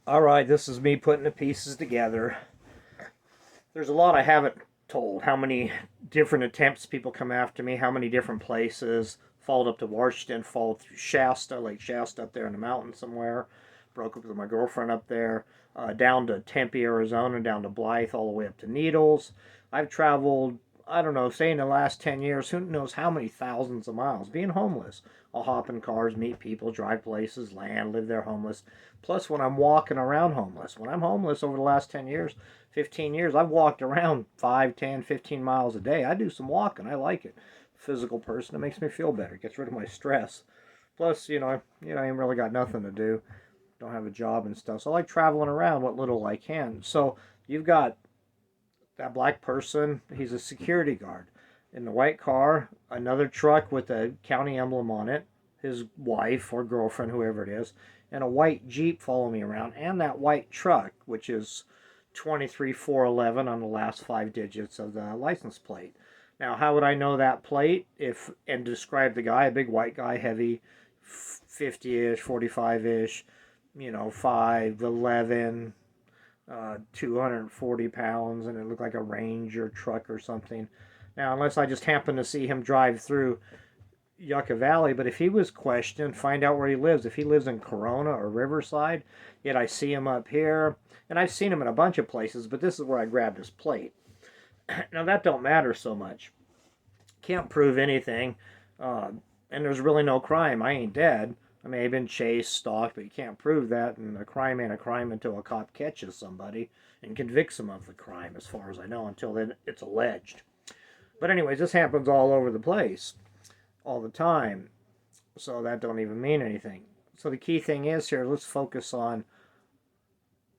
All right, this is me putting the pieces together. There's a lot I haven't told. How many different attempts people come after me, how many different places. Followed up to Washington, followed through Shasta, Lake Shasta up there in the mountains somewhere. Broke up with my girlfriend up there. Down to Tempe, Arizona, down to Blythe, all the way up to Needles. I've traveled, I don't know, say in the last 10 years, who knows how many thousands of miles being homeless. I'll hop in cars, meet people, drive places, land, live there homeless. Plus, when I'm walking around homeless, when I'm homeless over the last 10 years, 15 years, I've walked around 5, 10, 15 miles a day. I do some walking. I like it. Physical person, it makes me feel better. It gets rid of my stress. Plus, I ain't really got nothing to do. Don't have a job and stuff. So I like traveling around what little I can. So you've got that black person. He's a security guard. In the white car, another truck with a county emblem on it, his wife or girlfriend, whoever it is, and a white Jeep follow me around, and that white truck, which is 23411 on the last 5 digits of the license plate. Now, how would I know that plate if and describe the guy? A big white guy, heavy, 50-ish, 45-ish, 5'11", 240 pounds, and it looked like a Ranger truck or something. Now, unless I just happen to see him drive through Yucca Valley, but if he was questioned, find out where he lives. If he lives in Corona or Riverside, yet I see him up here, and I've seen him in a bunch of places, but this is where I grabbed his plate. Now, that don't matter so much. Can't prove anything, and there's really no crime. I ain't dead. I may have been chased, stalked, but you can't prove that, and a crime ain't a crime until a cop catches somebody and convicts them of the crime, as far as I know, until then it's alleged. But anyways, this happens all over the place, all the time, so that don't even mean anything. So the key thing is here, let's focus on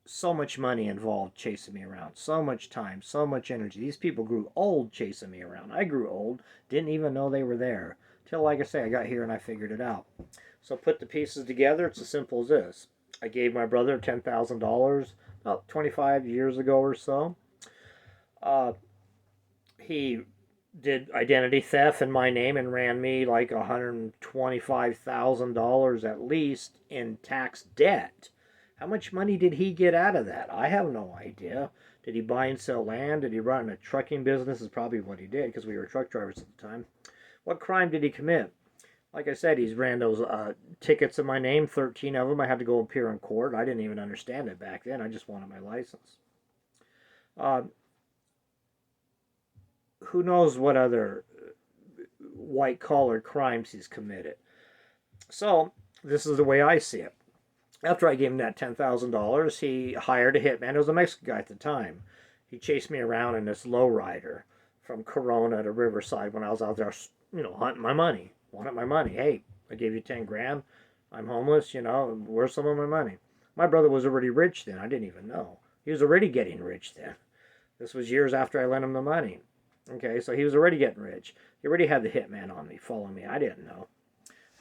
so much money involved chasing me around, so much time, so much energy. These people grew old chasing me around. I grew old, didn't even know they were there. Till, like I say, I got here and I figured it out. So put the pieces together. It's as simple as this. I gave my brother $10,000 about 25 years ago or so. He did identity theft in my name and ran me like $125,000 at least in tax debt. How much money did he get out of that? I have no idea. Did he buy and sell land? Did he run a trucking business? Is probably what he did because we were truck drivers at the time. What crime did he commit? Like I said, he's ran those tickets in my name, 13 of them. I had to go appear in court. I didn't even understand it back then. I just wanted my license. Uh, who knows what other white-collar crimes he's committed. So, this is the way I see it. After I gave him that $10,000, he hired a hitman. It was a Mexican guy at the time. He chased me around in this lowrider from Corona to Riverside when I was out there, hunting my money. Wanted my money. Hey, I gave you 10 grand. I'm homeless, where's some of my money? My brother was already rich then. I didn't even know. He was already getting rich then. This was years after I lent him the money. Okay, so he was already getting rich. He already had the hitman on me, following me. I didn't know.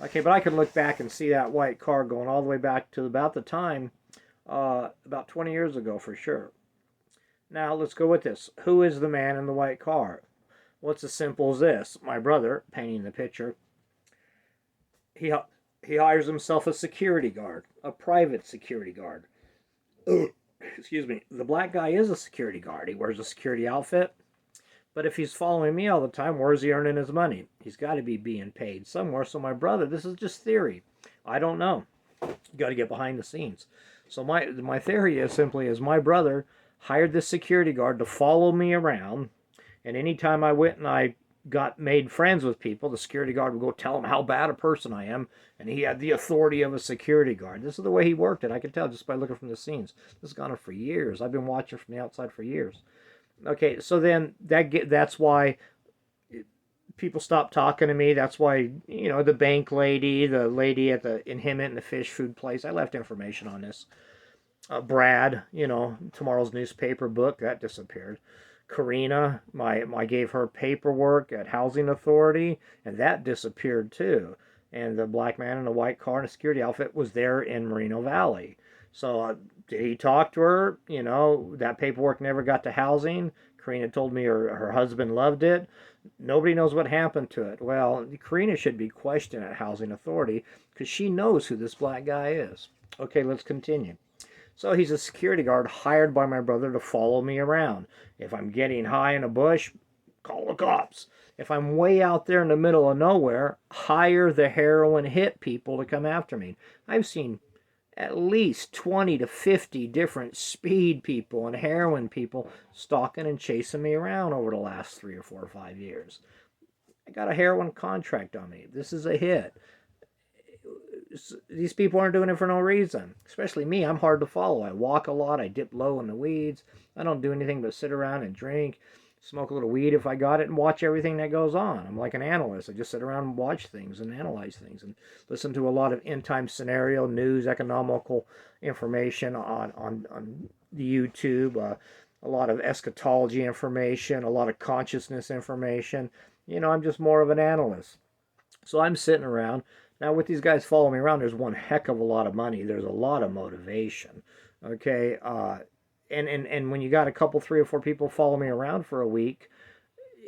Okay, but I could look back and see that white car going all the way back to about the time, about 20 years ago for sure. Now, let's go with this. Who is the man in the white car? Well, it's as simple as this. My brother, painting the picture, he hires himself a security guard, a private security guard. Excuse me. The black guy is a security guard. He wears a security outfit. But if he's following me all the time, where's he earning his money? He's got to be being paid somewhere. So my brother, this is just theory. I don't know. You got to get behind the scenes. So my theory is simply is my brother hired this security guard to follow me around, and anytime I went and I got made friends with people, the security guard would go tell him how bad a person I am, and he had the authority of a security guard. This is the way he worked it. I could tell just by looking from the scenes. This has gone on for years. I've been watching from the outside for years. Okay, so then that's why people stopped talking to me. That's why, the bank lady, the lady in Hemet and the fish food place, I left information on this. Brad, tomorrow's newspaper book, that disappeared. Karina, I gave her paperwork at Housing Authority, and that disappeared too. And the black man in a white car and a security outfit was there in Moreno Valley. So did he talk to her? That paperwork never got to housing. Karina told me her husband loved it. Nobody knows what happened to it. Well, Karina should be questioned at Housing Authority because she knows who this black guy is. Okay, let's continue. So he's a security guard hired by my brother to follow me around. If I'm getting high in a bush, call the cops. If I'm way out there in the middle of nowhere, hire the heroin hit people to come after me. I've seen at least 20 to 50 different speed people and heroin people stalking and chasing me around over the last 3 or 4 or 5 years. I got a heroin contract on me. This is a hit. These people aren't doing it for no reason. Especially me, I'm hard to follow. I walk a lot, I dip low in the weeds. I don't do anything but sit around and drink, smoke a little weed if I got it, and watch everything that goes on. I'm like an analyst. I just sit around and watch things and analyze things and listen to a lot of end time scenario, news, economical information on the YouTube, a lot of eschatology information, a lot of consciousness information. I'm just more of an analyst. So I'm sitting around. Now, with these guys following me around, there's one heck of a lot of money. There's a lot of motivation. Okay. And when you got a couple, 3 or 4 people follow me around for a week,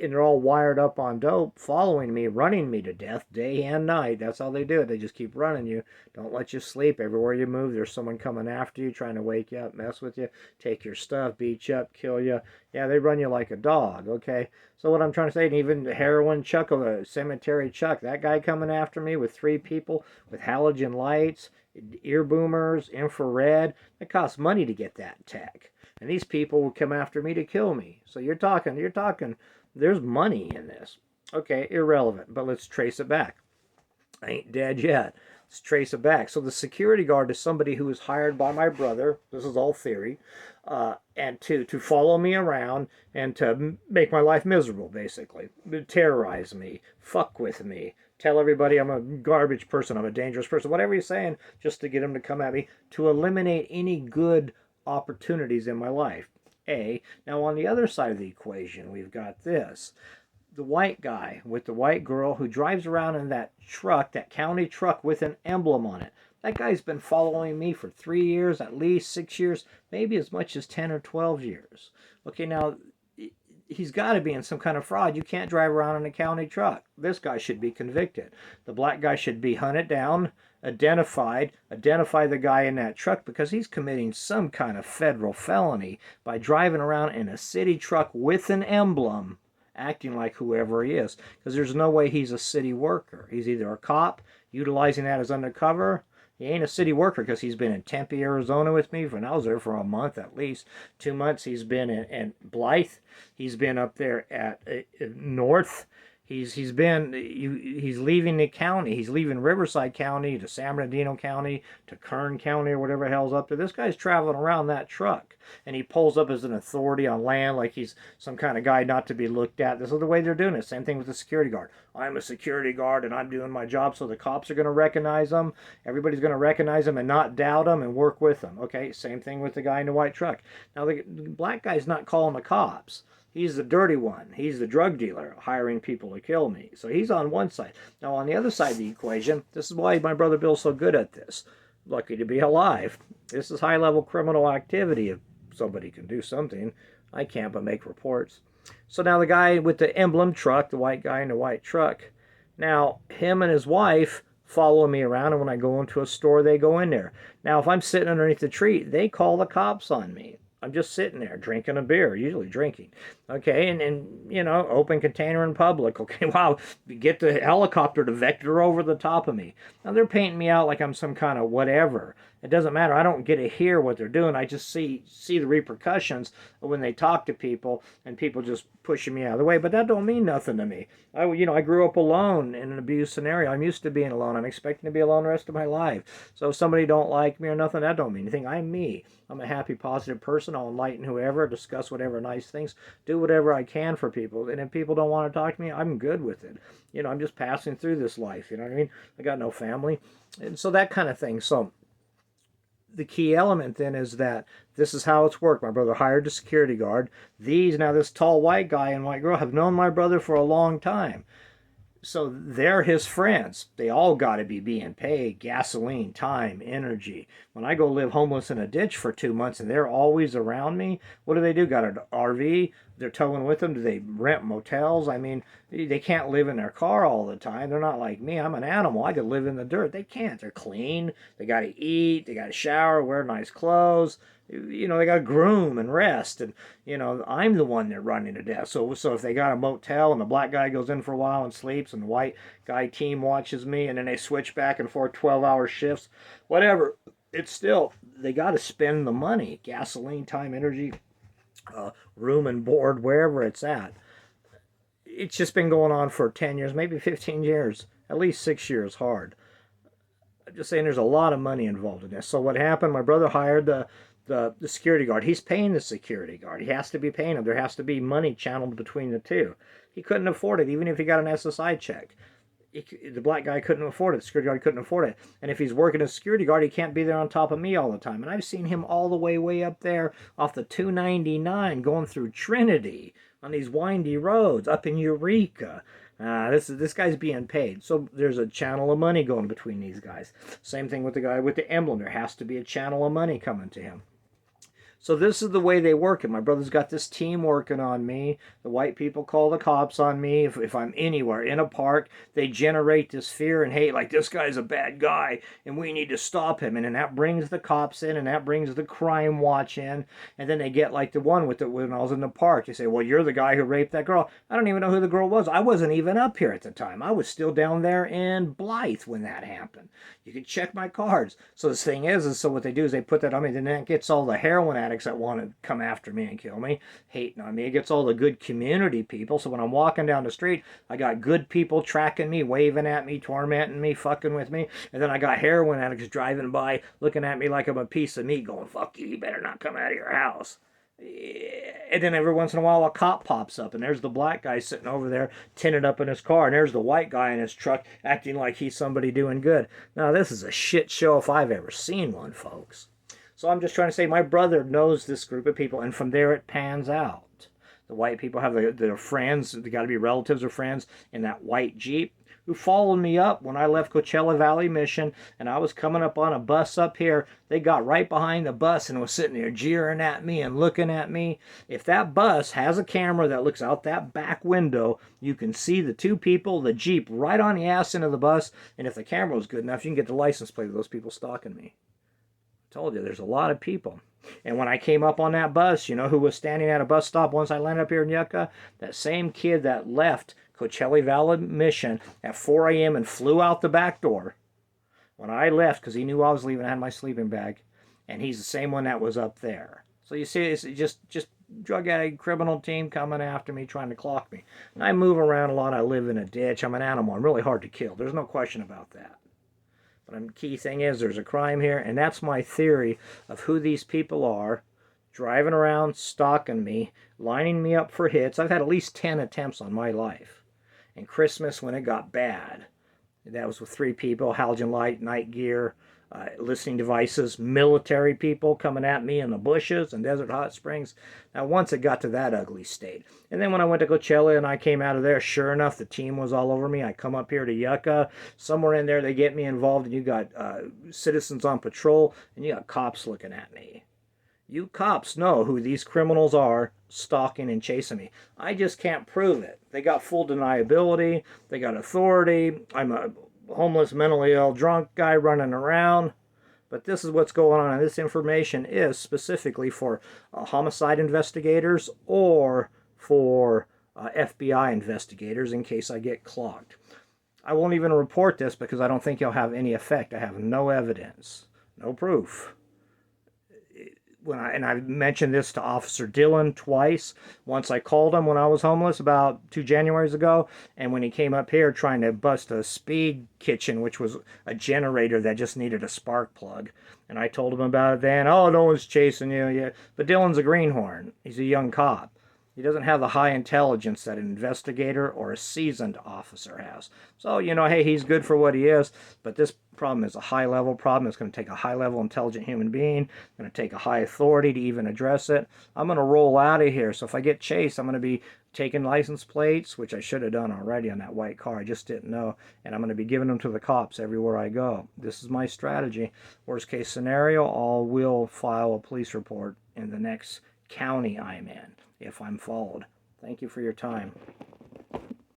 and they're all wired up on dope, following me, running me to death day and night. That's how they do it. They just keep running you. Don't let you sleep. Everywhere you move, there's someone coming after you, trying to wake you up, mess with you, take your stuff, beat you up, kill you. Yeah, they run you like a dog, okay? So what I'm trying to say, and even heroin Chuck of a cemetery Chuck, that guy coming after me with 3 people with halogen lights, ear boomers, infrared, it costs money to get that tech. And these people will come after me to kill me. So you're talking, there's money in this. Okay, irrelevant, but let's trace it back. I ain't dead yet. Let's trace it back. So the security guard is somebody who was hired by my brother. This is all theory. And to follow me around and to make my life miserable, basically. Terrorize me. Fuck with me. Tell everybody I'm a garbage person. I'm a dangerous person. Whatever you're saying, just to get them to come at me. To eliminate any good opportunities in my life. Now on the other side of the equation, we've got this. The white guy with the white girl who drives around in that truck, that county truck with an emblem on it. That guy's been following me for 3 years, at least 6 years, maybe as much as 10 or 12 years. Okay, now he's got to be in some kind of fraud. You can't drive around in a county truck. This guy should be convicted. The black guy should be hunted down, identify the guy in that truck, because he's committing some kind of federal felony by driving around in a city truck with an emblem, acting like whoever he is, because there's no way he's a city worker. He's either a cop utilizing that as undercover. He ain't a city worker because he's been in Tempe, Arizona with me, and I was there for a month at least. 2 months he's been in Blythe. He's been up there at North. He's leaving the county. He's leaving Riverside County to San Bernardino County to Kern County or whatever the hell's up there. This guy's traveling around that truck, and he pulls up as an authority on land like he's some kind of guy not to be looked at. This is the way they're doing it. Same thing with the security guard. I'm a security guard and I'm doing my job, so the cops are going to recognize him. Everybody's going to recognize him and not doubt him and work with him. Okay, same thing with the guy in the white truck. Now the black guy's not calling the cops. He's the dirty one. He's the drug dealer hiring people to kill me. So he's on one side. Now on the other side of the equation, this is why my brother Bill's so good at this. Lucky to be alive. This is high-level criminal activity. If somebody can do something, I can't but make reports. So now the guy with the emblem truck, the white guy in the white truck, now him and his wife follow me around, and when I go into a store, they go in there. Now if I'm sitting underneath the tree, they call the cops on me. I'm just sitting there drinking a beer, usually drinking. Okay, and open container in public. Okay, wow, get the helicopter to vector over the top of me. Now they're painting me out like I'm some kind of whatever. It doesn't matter. I don't get to hear what they're doing. I just see the repercussions when they talk to people and people just pushing me out of the way. But that don't mean nothing to me. I grew up alone in an abused scenario. I'm used to being alone. I'm expecting to be alone the rest of my life. So if somebody don't like me or nothing, that don't mean anything. I'm me. I'm a happy, positive person. I'll enlighten whoever, discuss whatever nice things, do whatever I can for people. And if people don't want to talk to me, I'm good with it. I'm just passing through this life. You know what I mean? I got no family. And so that kind of thing. So the key element then is that this is how it's worked. My brother hired a security guard. This tall white guy and white girl have known my brother for a long time. So they're his friends. They all got to be being paid gasoline, time, energy, When I go live homeless in a ditch for 2 months and they're always around me, what do? Got an RV? They're towing with them? Do they rent motels? I mean, they can't live in their car all the time. They're not like me. I'm an animal. I could live in the dirt. They can't. They're clean. They got to eat. They got to shower, wear nice clothes. They got to groom and rest. And, I'm the one they're running to death. So if they got a motel and the black guy goes in for a while and sleeps and the white guy team watches me and then they switch back and forth 12-hour shifts, whatever, it's still, they got to spend the money, gasoline, time, energy, room and board, wherever it's at. It's just been going on for 10 years, maybe 15 years, at least 6 years hard. I'm just saying there's a lot of money involved in this. So what happened, my brother hired the security guard. He's paying the security guard. He has to be paying him. There has to be money channeled between the two. He couldn't afford it, even if he got an SSI check. The black guy couldn't afford it. The security guard couldn't afford it. And if he's working as a security guard, he can't be there on top of me all the time. And I've seen him all the way up there off the 299 going through Trinity on these windy roads up in Eureka. This guy's being paid. So there's a channel of money going between these guys. Same thing with the guy with the emblem. There has to be a channel of money coming to him. So this is the way they work it. My brother's got this team working on me. The white people call the cops on me. If I'm anywhere, in a park, they generate this fear and hate, like, this guy's a bad guy and we need to stop him. And then that brings the cops in and that brings the crime watch in. And then they get like the one when I was in the park. They say, well, you're the guy who raped that girl. I don't even know who the girl was. I wasn't even up here at the time. I was still down there in Blythe when that happened. You can check my cards. So this thing is so what they do is they put that on me. Then that gets all the heroin addicts that want to come after me and kill me, hating on me. It gets all the good community people. So when I'm walking down the street, I got good people tracking me, waving at me, tormenting me, fucking with me. And then I got heroin addicts driving by, looking at me like I'm a piece of meat, going, fuck you, you better not come out of your house. And then every once in a while a cop pops up and there's the black guy sitting over there tinted up in his car and there's the white guy in his truck acting like he's somebody doing good. Now this is a shit show if I've ever seen one, folks. So I'm just trying to say my brother knows this group of people and from there it pans out. The white people have their friends, they got to be relatives or friends in that white Jeep who followed me up when I left Coachella Valley Mission and I was coming up on a bus up here. They got right behind the bus and was sitting there jeering at me and looking at me. If that bus has a camera that looks out that back window, you can see the two people, the Jeep, right on the ass end of the bus. And if the camera was good enough, you can get the license plate of those people stalking me. I told you, there's a lot of people. And when I came up on that bus, you know who was standing at a bus stop once I landed up here in Yucca? That same kid that left Coachella Valley Mission at 4 a.m. and flew out the back door when I left because he knew I was leaving. I had my sleeping bag. And he's the same one that was up there. So you see, it's just drug addict criminal team coming after me, trying to clock me. And I move around a lot. I live in a ditch. I'm an animal. I'm really hard to kill. There's no question about that. But the key thing is there's a crime here, and that's my theory of who these people are, driving around, stalking me, lining me up for hits. I've had at least 10 attempts on my life. And Christmas, when it got bad, that was with 3 people, halogen light, night gear, listening devices, military people coming at me in the bushes and Desert Hot Springs. Now, once it got to that ugly state. And then when I went to Coachella and I came out of there, sure enough, the team was all over me. I come up here to Yucca. Somewhere in there, they get me involved, and you got citizens on patrol, and you got cops looking at me. You cops know who these criminals are stalking and chasing me. I just can't prove it. They got full deniability. They got authority. I'm a homeless, mentally ill, drunk guy running around. But this is what's going on, and this information is specifically for homicide investigators or for FBI investigators in case I get clogged. I won't even report this because I don't think it'll have any effect. I have no evidence, no proof. I mentioned this to Officer Dillon twice. Once I called him when I was homeless about 2 Januaries ago, and when he came up here trying to bust a speed kitchen, which was a generator that just needed a spark plug. And I told him about it then. Oh, no one's chasing you. Yeah. But Dillon's a greenhorn. He's a young cop. He doesn't have the high intelligence that an investigator or a seasoned officer has. So, hey, he's good for what he is, but this problem is a high-level problem. It's going to take a high-level intelligent human being. It's going to take a high authority to even address it. I'm going to roll out of here, so if I get chased, I'm going to be taken license plates, which I should have done already on that white car. I just didn't know. And I'm going to be giving them to the cops everywhere I go. This is my strategy. Worst case scenario, I will file a police report in the next county I'm in if I'm followed. Thank you for your time.